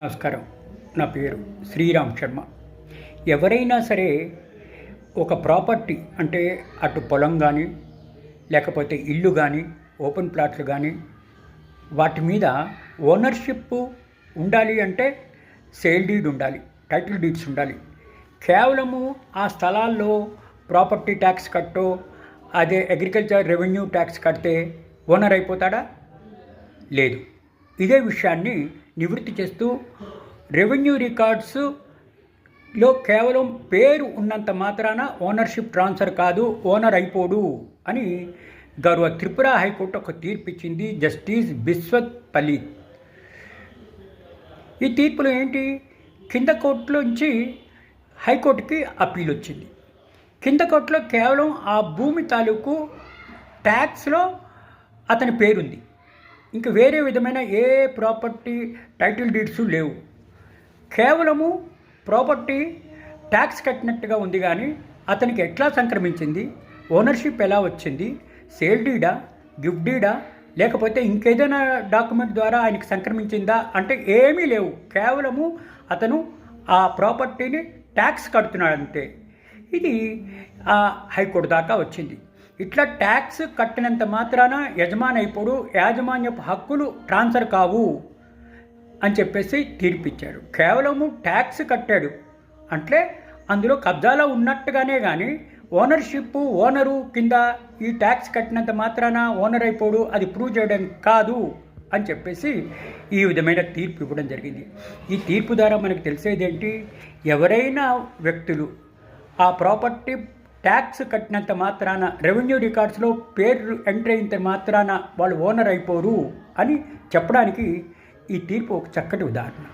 నమస్కారం. నా పేరు శ్రీరామ్ శర్మ. ఎవరైనా సరే ఒక ప్రాపర్టీ అంటే అటు పొలం కానీ లేకపోతే ఇల్లు కానీ ఓపెన్ ప్లాట్లు కానీ వాటి మీద ఓనర్షిప్ ఉండాలి అంటే సేల్ డీడ్ ఉండాలి, టైటిల్ డీడ్స్ ఉండాలి. కేవలము ఆ స్థలాల్లో ప్రాపర్టీ ట్యాక్స్ కట్టో అదే అగ్రికల్చర్ రెవెన్యూ ట్యాక్స్ కడితే ఓనర్ అయిపోతాడా? లేదు. ఇదే విషయాన్ని నివృత్తి చేస్తూ రెవెన్యూ రికార్డ్స్లో కేవలం పేరు ఉన్నంత మాత్రాన ఓనర్షిప్ ట్రాన్స్ఫర్ కాదు, ఓనర్ అయిపోడు అని గౌరవ త్రిపుర హైకోర్టు ఒక తీర్పు ఇచ్చింది. జస్టిస్ బిశ్వత్ పల్లి. ఈ తీర్పులో ఏంటి, కింద కోర్టులోంచి హైకోర్టుకి అప్పీల్ వచ్చింది. కింద కోర్టులో కేవలం ఆ భూమి తాలూకు ట్యాక్స్లో అతని పేరుంది, ఇంక వేరే విధమైన ఏ ప్రాపర్టీ టైటిల్ డీడ్స్ లేవు. కేవలము ప్రాపర్టీ ట్యాక్స్ కట్టినట్టుగా ఉంది, కానీ అతనికి ఎట్లా సంక్రమించింది, ఓనర్షిప్ ఎలా వచ్చింది, సేల్ డీడా, గిఫ్ట్ డీడా, లేకపోతే ఇంకేదైనా డాక్యుమెంట్ ద్వారా ఆయనకి సంక్రమించిందా అంటే ఏమీ లేవు. కేవలము అతను ఆ ప్రాపర్టీని ట్యాక్స్ కడుతున్నాడంతే. ఇది హైకోర్టు దాకా వచ్చింది. ఇట్లా ట్యాక్స్ కట్టినంత మాత్రాన యజమాని అయిపోడు, యాజమాన్యపు హక్కులు ట్రాన్స్ఫర్ కావు అని చెప్పేసి తీర్పిచ్చాడు. కేవలము ట్యాక్స్ కట్టాడు అంటే అందులో కబ్జాలో ఉన్నట్టుగానే, కానీ ఓనర్షిప్ ఓనరు కింద ఈ ట్యాక్స్ కట్టినంత మాత్రాన ఓనర్ అయిపోడు, అది ప్రూవ్ చేయడం కాదు అని చెప్పేసి ఈ విధమైన తీర్పు ఇవ్వడం జరిగింది. ఈ తీర్పు ద్వారా మనకు తెలిసేదేంటి, ఎవరైనా వ్యక్తులు ఆ ప్రాపర్టీ ట్యాక్స్ కట్టినంత మాత్రాన రెవెన్యూ రికార్డ్స్లో పేరు ఎంట్రీ అయినంత మాత్రాన వాళ్ళు ఓనర్ అయిపోరు అని చెప్పడానికి ఈ తీర్పు ఒక చక్కటి ఉదాహరణ.